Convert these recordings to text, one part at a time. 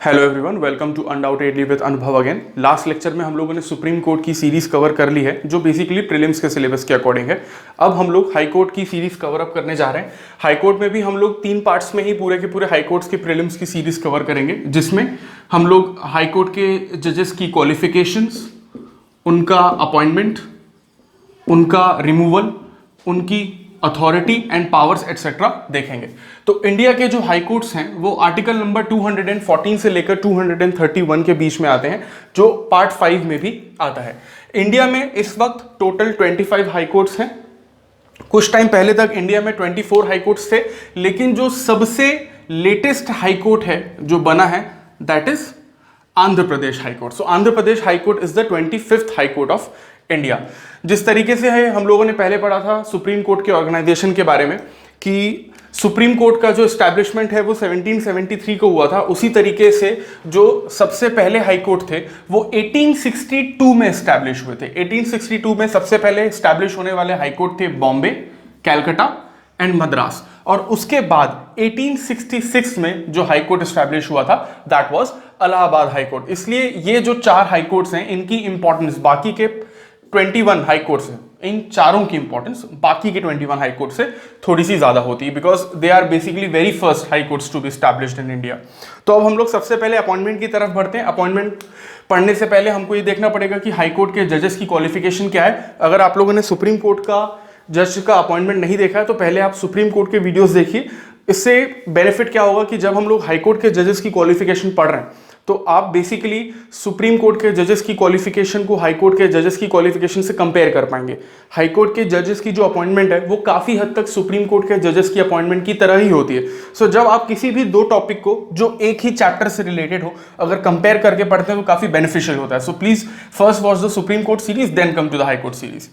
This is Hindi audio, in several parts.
Hello everyone, welcome to undoubtedly with Anubhav again. Last lecture में हम लोगों ने सुप्रीम कोर्ट की सीरीज कवर कर ली है जो बेसिकली प्रीलिम्स के सिलेबस के अकॉर्डिंग है। अब हम लोग हाई कोर्ट की सीरीज कवर अप करने जा रहे हैं। हाई कोर्ट में भी हम लोग 3 पार्ट्स में ही पूरे के पूरे हाई कोर्ट्स की प्रीलिम्स की सीरीज कवर करेंगे, जिसमें हम लोग हाई कोर्ट के जजेस की क्वालिफिकेशंस, उनका अपॉइंटमेंट, उनका रिमूवल, उनकी अथॉरिटी एंड पावर्स एटसेट्रा देखेंगे। तो इंडिया के जो हाई कोर्ट्स हैं वो आर्टिकल नंबर 214 से लेकर 231 के बीच में आते हैं, जो पार्ट 5 में भी आता है। इंडिया में इस वक्त टोटल 25 हाई कोर्ट्स हैं। कुछ टाइम पहले तक इंडिया में 24 हाई कोर्ट्स थे, लेकिन जो सबसे लेटेस्ट हाई कोर्ट है जो बना है that is Andhra Pradesh high court. So Andhra Pradesh high court is the 25th high court of India. जिस तरीके से है हम लोगों ने पहले पढ़ा था सुप्रीम कोर्ट के ऑर्गेनाइजेशन के बारे में कि सुप्रीम कोर्ट का जो एस्टैब्लिशमेंट है वो 1773 को हुआ था, उसी तरीके से जो सबसे पहले हाई कोर्ट थे वो 1862 में एस्टैब्लिश हुए थे। 1862 में सबसे पहले एस्टैब्लिश होने वाले हाई कोर्ट थे बॉम्बे, कैलकाटा एंड मद्रास, और उसके बाद 1866 में जो हाई कोर्ट एस्टैब्लिश हुआ था that was Allahabad high court. इसलिए ये जो 4 हाई कोर्ट्स हैं इनकी इंपॉर्टेंस बाकी के 21 हाई कोर्ट्स हैं, इन चारों की इंपॉर्टेंस बाकी के 21 हाई कोर्ट से थोड़ी सी ज्यादा होती है, because they are basically very first high courts to be established in India. तो अब हम लोग सबसे पहले अपॉइंटमेंट की तरफ बढ़ते हैं। अपॉइंटमेंट पढ़ने से पहले हमको ये देखना पड़ेगा कि हाई कोर्ट के जजेस की क्वालिफिकेशन क्या है। अगर आप लोगों ने सुप्रीम कोर्ट का जज का अपॉइंटमेंट नहीं देखा है तो पहले आप सुप्रीम कोर्ट के वीडियोस देखिए। इससे बेनिफिट क्या होगा कि जब हम लोग हाई कोर्ट के जजेस की क्वालिफिकेशन पढ़ रहे हैं तो आप बेसिकली सुप्रीम कोर्ट के जजेस की क्वालिफिकेशन को हाई कोर्ट के जजेस की क्वालिफिकेशन से कंपेयर कर पाएंगे। हाई कोर्ट के जजेस की जो अपॉइंटमेंट है वो काफी हद तक सुप्रीम कोर्ट के जजेस की अपॉइंटमेंट की तरह ही होती है। सो जब आप किसी भी 2 टॉपिक को जो एक ही चैप्टर से रिलेटेड हो अगर कंपेयर करके पढ़ते हैं तो काफी बेनिफिशियल होता है। So please first watch the Supreme Court series, then come to the high court series.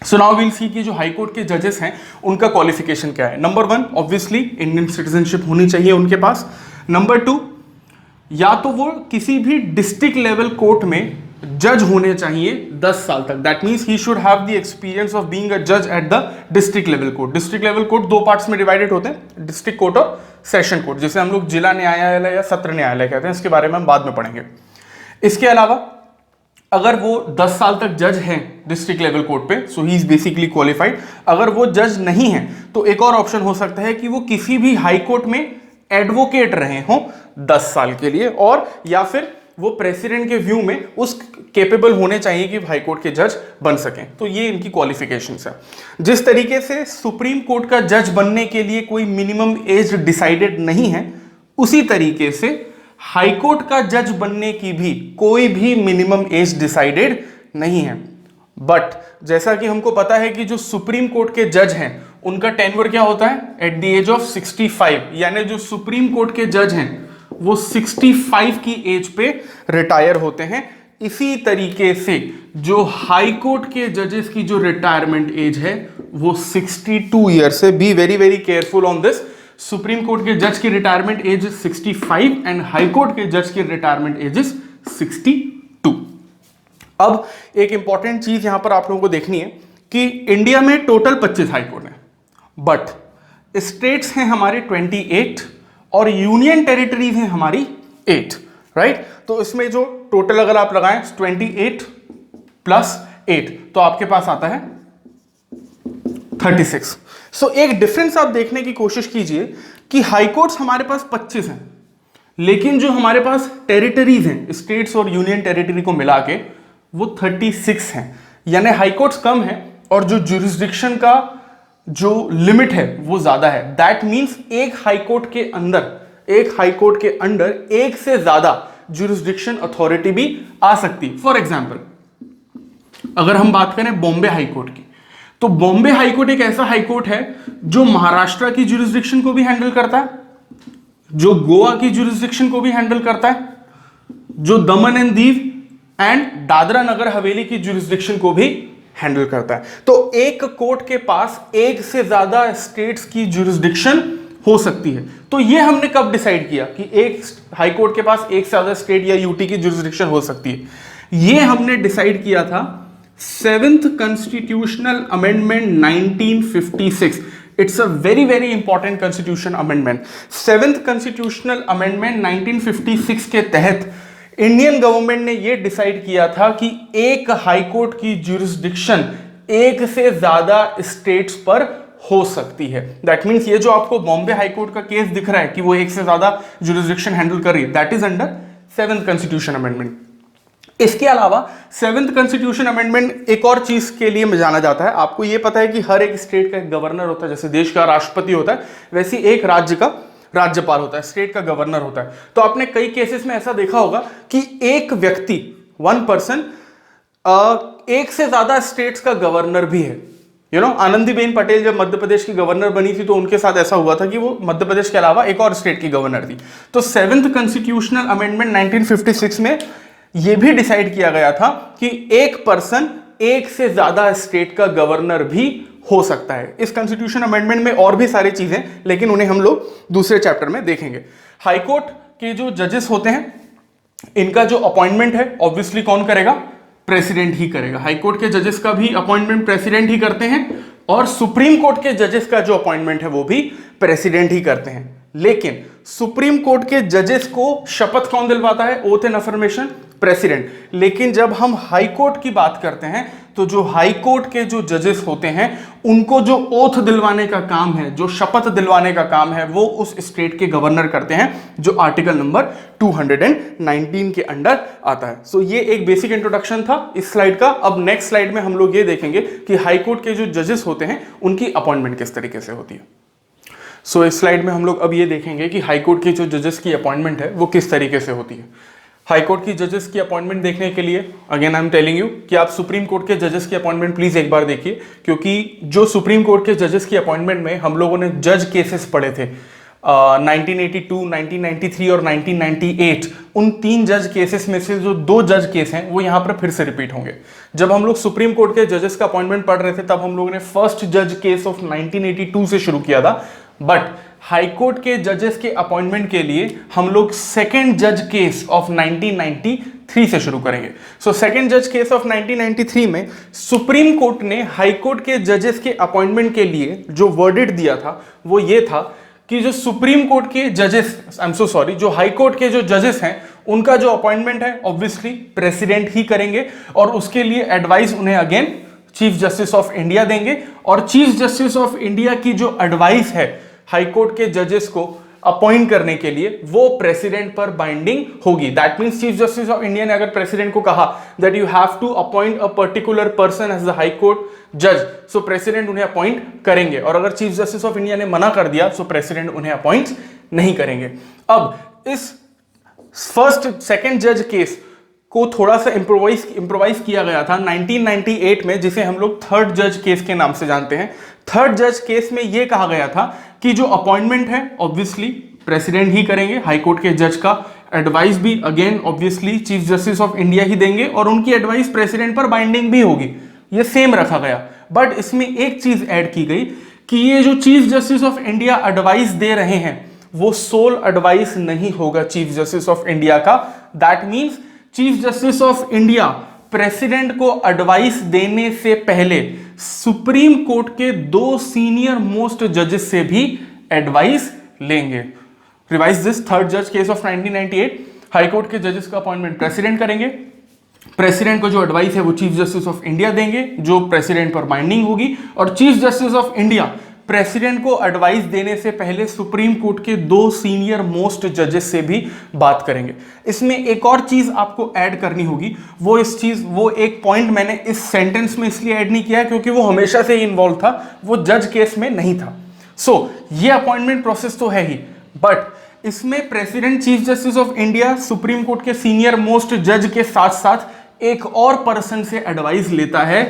So now will see कि जो हाई कोर्ट के जजेस हैं उनका क्वालिफिकेशन क्या है। नंबर 1 ऑब्वियसली इंडियन सिटीजनशिप होनी चाहिए उनके पास। नंबर 2 या तो वो किसी भी डिस्ट्रिक्ट लेवल कोर्ट में जज होने चाहिए 10 साल तक। That means he should have the experience of being a जज at the district level court. District level court 2 parts में डिवाइडेड होते हैं, डिस्ट्रिक्ट कोर्ट और सेशन कोर्ट, जिसे हम लोग जिला न्यायालय या सत्र न्यायालय कहते हैं। इसके बारे में हम बाद में पढ़ेंगे। इसके अलावा अगर वो 10 साल तक जज हैं डिस्ट्रिक्ट लेवल कोर्ट पे, सो ही इज बेसिकली क्वालिफाइड। अगर वो जज नहीं है तो एक और ऑप्शन हो सकता है कि वो किसी भी हाई कोर्ट में एडवोकेट रहे हों 10 साल के लिए, और या फिर वो प्रेसिडेंट के व्यू में उस केपेबल होने चाहिए कि हाई कोर्ट के जज बन सकें। तो ये इनकी क्वालिफिकेशंस है। जिस तरीके से सुप्रीम कोर्ट का जज बनने के लिए कोई मिनिमम एज डिसाइडेड नहीं है, उसी तरीके से हाई कोर्ट का जज बनने की भी कोई भी मिनिमम एज डिसाइडेड नहीं है। बट जैसा कि हमको पता है कि जो सुप्रीम कोर्ट के जज हैं उनका टेन्योर क्या होता है, एट द एज ऑफ 65, यानी जो सुप्रीम कोर्ट के जज हैं वो 65 की एज पे रिटायर होते हैं। इसी तरीके से जो हाई कोर्ट के जजेस की जो रिटायरमेंट एज है वो 62 ईयर्स है। Be very very careful on this. Supreme court के जज की retirement age 65 and high court के जज की रिटायरमेंट एज 62। अब एक इंपॉर्टेंट चीज यहां पर आप लोगों को देखनी है कि इंडिया में टोटल 25 हाई कोर्ट हैं, बट स्टेट्स हैं हमारे 28 और यूनियन टेरिटरीज हैं हमारी 8, राइट। तो इसमें जो टोटल अगर आप लगाएं 28 प्लस 8 तो आपके पास आता है 36। सो एक डिफरेंस आप देखने की कोशिश कीजिए कि हाई कोर्ट्स हमारे पास 25 हैं, लेकिन जो हमारे पास टेरिटरीज हैं स्टेट्स और यूनियन टेरिटरी को मिला के वो 36 हैं। यानी हाई कोर्ट्स कम है और जो ज्यूरिसडिक्शन का जो लिमिट है वो ज्यादा है। दैट मींस एक हाई कोर्ट के अंडर एक से ज्यादा ज्यूरिसडिक्शन अथॉरिटी भी आ सकती है। फॉर एग्जांपल अगर हम बात करें बॉम्बे हाई कोर्ट की, तो बॉम्बे हाई कोर्ट एक ऐसा हाई कोर्ट है जो महाराष्ट्र की ज्यूरिसडिक्शन को भी हैंडल करता है, जो गोवा की ज्यूरिसडिक्शन को भी हैंडल करता है, जो दमन एंड दीव एंड दादरा नगर हवेली की ज्यूरिसडिक्शन को भी हैंडल करता है। तो एक कोर्ट के पास एक से ज्यादा स्टेट्स की ज्यूरिसडिक्शन हो सकती है। तो ये हमने कब डिसाइड किया कि एक हाई कोर्ट के पास एक से ज्यादा स्टेट या यूटी की ज्यूरिसडिक्शन हो सकती है? ये हमने डिसाइड किया था 7th constitutional amendment 1956। It's a very very important constitution amendment. 7th constitutional amendment 1956 के तहत इंडियन गवर्नमेंट ने यह डिसाइड किया था कि एक हाई कोर्ट की ज्यूरिसडिक्शन एक से ज्यादा स्टेट्स पर हो सकती है। दैट मीन्स ये जो आपको बॉम्बे हाई कोर्ट का केस दिख रहा है कि वो एक से ज्यादा ज्यूरिसडिक्शन हैंडल कर रही है, that is under 7th constitution amendment. इसके अलावा 7th कॉन्स्टिट्यूशन अमेंडमेंट एक और चीज के लिए में जाना जाता है। आपको यह पता है कि हर एक स्टेट का एक गवर्नर होता है, जैसे देश का राष्ट्रपति होता है वैसे एक राज्य का राज्यपाल होता है, स्टेट का गवर्नर होता है। तो आपने कई केसेस में ऐसा देखा होगा कि एक व्यक्ति, वन पर्सन, एक से ज्यादा स्टेट्स का गवर्नर भी है। आनंदीबेन पटेल जब मध्य प्रदेश की गवर्नर बनी थी तो उनके साथ ऐसा हुआ था कि वो मध्य प्रदेश के अलावा एक और स्टेट की गवर्नर थी। तो 7th कॉन्स्टिट्यूशनल अमेंडमेंट 1956 में यह भी डिसाइड किया गया था कि एक पर्सन एक से ज्यादा स्टेट का गवर्नर भी हो सकता है। इस कॉन्स्टिट्यूशन अमेंडमेंट में और भी सारी चीजें, लेकिन उन्हें हम लोग दूसरे चैप्टर में देखेंगे। हाईकोर्ट के जो जजेस होते हैं इनका जो अपॉइंटमेंट है ऑब्वियसली कौन करेगा? प्रेसिडेंट ही करेगा। हाईकोर्ट के जजेस का भी अपॉइंटमेंट प्रेसिडेंट ही करते हैं और सुप्रीम कोर्ट के जजेस का जो अपॉइंटमेंट है वो भी प्रेसिडेंट ही करते हैं। लेकिन सुप्रीम कोर्ट के जजेस को शपथ कौन दिलवाता है? Oath and affirmation, president. लेकिन जब हम हाई कोर्ट की बात करते हैं तो जो हाई कोर्ट के जो जजेस होते हैं उनको जो ओथ दिलवाने का काम है, जो शपथ दिलवाने का काम है, वो उस स्टेट के गवर्नर करते हैं, जो आर्टिकल नंबर 219 के अंडर आता है। सो ये एक बेसिक इंट्रोडक्शन था इस स्लाइड का। अब नेक्स्ट स्लाइड में हम लोग ये देखेंगे कि हाई कोर्ट के जो जजेस होते हैं उनकी अपॉइंटमेंट किस तरीके से होती है। सो इस स्लाइड में हम लोग अब ये देखेंगे कि हाई कोर्ट के जो जजेस की अपॉइंटमेंट है वो किस तरीके से होती है। हाई कोर्ट की जजेस की अपॉइंटमेंट देखने के लिए again I am telling you कि आप सुप्रीम कोर्ट के जजेस की अपॉइंटमेंट प्लीज एक बार देखिए, क्योंकि जो सुप्रीम कोर्ट के जजेस की अपॉइंटमेंट में हम लोगों ने जज केसेस पढ़े थे 1982, 1993 और 1998, उन 3 जज केसेस में से जो 2 जज केस हैं वो यहाँ पर फिर से रिपीट होंगे। जब हम लोग सुप्रीम कोर्ट के जजेस का अपॉइंटमेंट पढ़ रहे थे तब हम लोगों ने फर्स्ट जज केस ऑफ 1982 से शुरू किया था, बट हाई कोर्ट के जजेस के अपॉइंटमेंट के लिए हम लोग सेकेंड जज केस ऑफ 1993 से शुरू करेंगे। सो सेकेंड जज केस ऑफ 1993 में सुप्रीम कोर्ट ने हाई कोर्ट के जजेस के अपॉइंटमेंट के लिए जो वर्डिक्ट दिया था वो ये था कि जो सुप्रीम कोर्ट के जजेस, आई एम सो सॉरी, जो हाई कोर्ट के जो जजेस हैं उनका जो अपॉइंटमेंट है ऑब्वियसली प्रेसिडेंट ही करेंगे और उसके लिए एडवाइस उन्हें again chief justice of India देंगे। और चीफ जस्टिस ऑफ इंडिया की जो एडवाइस है हाई कोर्ट के जजेस को अपॉइंट करने के लिए वो प्रेसिडेंट पर बाइंडिंग होगी। That means chief justice of India ने अगर प्रेसिडेंट को कहा that you have to appoint a particular person as the high court जज, सो प्रेसिडेंट उन्हें अपॉइंट करेंगे। और अगर चीफ जस्टिस ऑफ इंडिया ने मना कर दिया सो प्रेसिडेंट उन्हें अपॉइंट नहीं करेंगे। अब इस फर्स्ट सेकेंड जज केस को थोड़ा सा इंप्रोवाइज किया गया था 1998 में, जिसे हम लोग थर्ड जज केस के नाम से जानते हैं। थर्ड जज केस में यह कहा गया था कि जो अपॉइंटमेंट है ऑब्वियसली प्रेसिडेंट ही करेंगे, हाई कोर्ट के जज का एडवाइस भी again obviously Chief justice of India ही देंगे और उनकी एडवाइस प्रेसिडेंट पर बाइंडिंग भी होगी। ये सेम रखा गया, बट इसमें एक चीज ऐड की गई कि ये जो Chief justice of India advice दे रहे हैं वो सोल एडवाइस नहीं होगा चीफ जस्टिस ऑफ इंडिया का। That means Chief justice of India president को एडवाइस देने से पहले सुप्रीम कोर्ट के 2 सीनियर मोस्ट जजेस से भी एडवाइस लेंगे। रिवाइज दिस, थर्ड जज केस ऑफ 1998, हाई कोर्ट के जजेस का अपॉइंटमेंट प्रेसिडेंट करेंगे, प्रेसिडेंट को जो एडवाइस है वो चीफ जस्टिस ऑफ इंडिया देंगे जो प्रेसिडेंट पर बाइंडिंग होगी, और chief justice of India president को एडवाइस देने से पहले सुप्रीम कोर्ट के 2 सीनियर मोस्ट जजेस से भी बात करेंगे। इसमें एक और चीज आपको ऐड करनी होगी, वो एक पॉइंट मैंने इस सेंटेंस में इसलिए ऐड नहीं किया है क्योंकि वो हमेशा से ही इन्वॉल्व था, वो जज केस में नहीं था। सो ये अपॉइंटमेंट प्रोसेस तो है ही, बट इसमें president, chief justice of India, supreme court के सीनियर मोस्ट जज के साथ साथ एक और पर्सन से एडवाइस लेता है,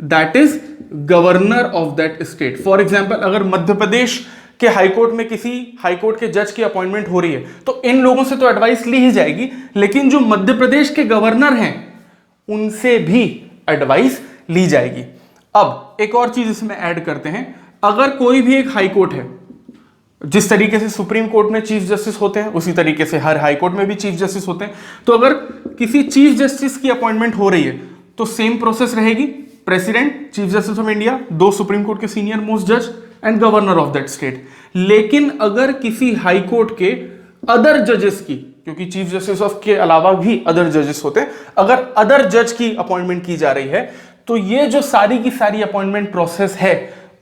that is governor of that state. For example, अगर मध्य प्रदेश के हाईकोर्ट में किसी हाईकोर्ट के जज की अपॉइंटमेंट हो रही है तो इन लोगों से तो एडवाइस ली ही जाएगी, लेकिन जो मध्य प्रदेश के गवर्नर हैं उनसे भी एडवाइस ली जाएगी। अब एक और चीज इसमें ऐड करते हैं, अगर कोई भी एक हाईकोर्ट है, जिस तरीके से सुप्रीम कोर्ट में चीफ जस्टिस होते हैं उसी तरीके से हर हाईकोर्ट में भी चीफ जस्टिस होते हैं, तो अगर किसी चीफ जस्टिस की अपॉइंटमेंट हो रही है तो सेम प्रोसेस रहेगी, president, chief justice of India, 2 supreme court के सीनियर मोस्ट जज, and governor of that state. लेकिन अगर किसी हाई कोर्ट के अदर जजेस की, क्योंकि चीफ जस्टिस ऑफ के अलावा भी अदर जजेस होते हैं, अगर अदर जज की अपॉइंटमेंट की जा रही है तो ये जो सारी की सारी अपॉइंटमेंट प्रोसेस है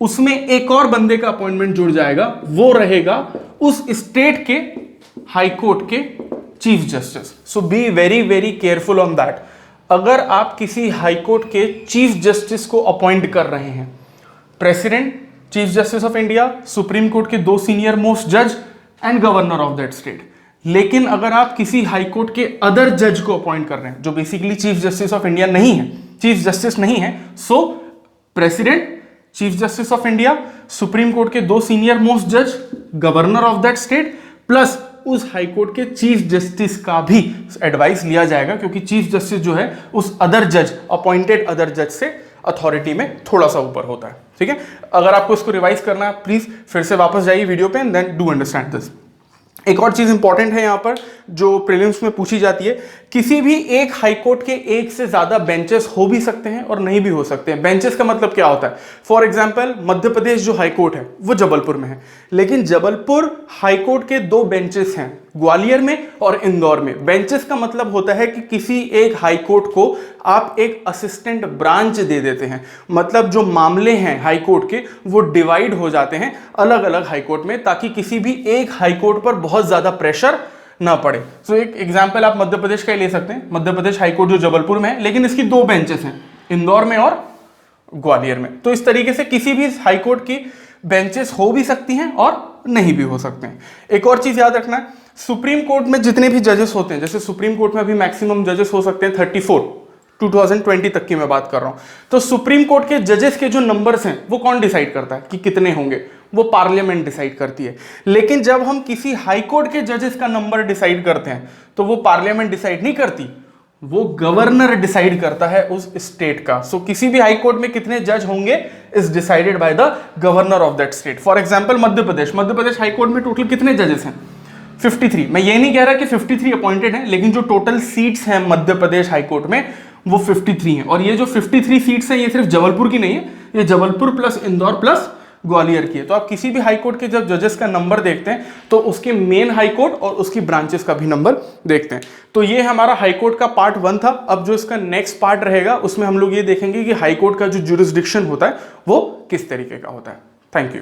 उसमें एक और बंदे का अपॉइंटमेंट जुड़ जाएगा, वो रहेगा उस स्टेट के हाई कोर्ट के chief justice. So be very very careful on that. अगर आप किसी हाई कोर्ट के चीफ जस्टिस को अपॉइंट कर रहे हैं, president, chief justice of India, supreme court के 2 सीनियर मोस्ट जज and governor of that state, लेकिन अगर आप किसी हाई कोर्ट के अदर जज को अपॉइंट कर रहे हैं जो basically chief justice of India नहीं है, चीफ जस्टिस नहीं है, सो president, chief justice of India, supreme court के 2 सीनियर मोस्ट जज, governor of that state, plus उस हाई कोर्ट के चीफ जस्टिस का भी एडवाइस लिया जाएगा, क्योंकि चीफ जस्टिस जो है उस अदर जज, अपॉइंटेड अदर जज से अथॉरिटी में थोड़ा सा ऊपर होता है। ठीक है, अगर आपको इसको रिवाइज करना है प्लीज फिर से वापस जाइए वीडियो पे and then do understand this. एक और चीज इंपॉर्टेंट है यहां पर जो प्रीलिम्स में पूछी जाती है, किसी भी एक हाई कोर्ट के एक से ज्यादा बेंचेस हो भी सकते हैं और नहीं भी हो सकते हैं। बेंचेस का मतलब क्या होता है? फॉर एग्जांपल मध्य प्रदेश जो हाई कोर्ट है वो जबलपुर में है, लेकिन जबलपुर हाई कोर्ट के 2 बेंचेस हैं, ग्वालियर में और इंदौर में। बेंचेस का मतलब होता है कि किसी एक हाई कोर्ट को आप एक असिस्टेंट ब्रांच दे देते हैं, मतलब जो मामले हैं हाई कोर्ट के वो डिवाइड हो जाते हैं अलग अलग हाई कोर्ट में, ताकि किसी भी एक हाई कोर्ट पर बहुत ज्यादा प्रेशर ना पड़े। सो एक एग्जांपल आप मध्य प्रदेश का ही ले सकते हैं। मध्य प्रदेश हाई कोर्ट जो जबलपुर में है, लेकिन इसकी 2 बेंचेस हैं, इंदौर में और ग्वालियर में। तो इस तरीके से किसी भी हाई कोर्ट की बेंचेस हो भी सकती हैं और नहीं भी हो सकते हैं। एक और चीज याद रखना है, सुप्रीम कोर्ट में जितने भी जजेस होते हैं, जैसे सुप्रीम कोर्ट में अभी मैक्सिमम जजेस हो सकते हैं 34, 2020 तक की मैं बात कर रहा हूं, तो सुप्रीम कोर्ट के जजेस के जो नंबर्स हैं वो कौन डिसाइड करता है कि कितने होंगे? वो पार्लियामेंट डिसाइड करती है। लेकिन जब हम किसी हाई कोर्ट के जजेस का नंबर डिसाइड करते हैं तो वो पार्लियामेंट डिसाइड नहीं करती, वो गवर्नर डिसाइड करता है उस स्टेट का। सो किसी भी हाई कोर्ट में कितने जज होंगे is decided by the governor of that state. For example Madhya Pradesh high court में टोटल कितने जजेस हैं? 53। मैं ये नहीं कह रहा कि 53 अपॉइंटेड हैं, लेकिन जो टोटल सीट्स हैं मध्य प्रदेश हाई कोर्ट में वो 53 हैं। और ये जो 53 सीट्स हैं ये सिर्फ जबलपुर की नहीं है, ये जबलपुर प्लस इंदौर प्लस ग्वालियर की है। तो आप किसी भी हाई कोर्ट के जब जजेस का नंबर देखते हैं तो उसके मेन हाई कोर्ट और उसकी ब्रांचेस का भी नंबर देखते हैं। तो ये हमारा हाई कोर्ट का पार्ट 1 था। अब जो इसका नेक्स्ट पार्ट रहेगा उसमें हम लोग ये देखेंगे कि हाई कोर्ट का जो ज्यूरिसडिक्शन होता है वो किस तरीके का होता है। Thank you.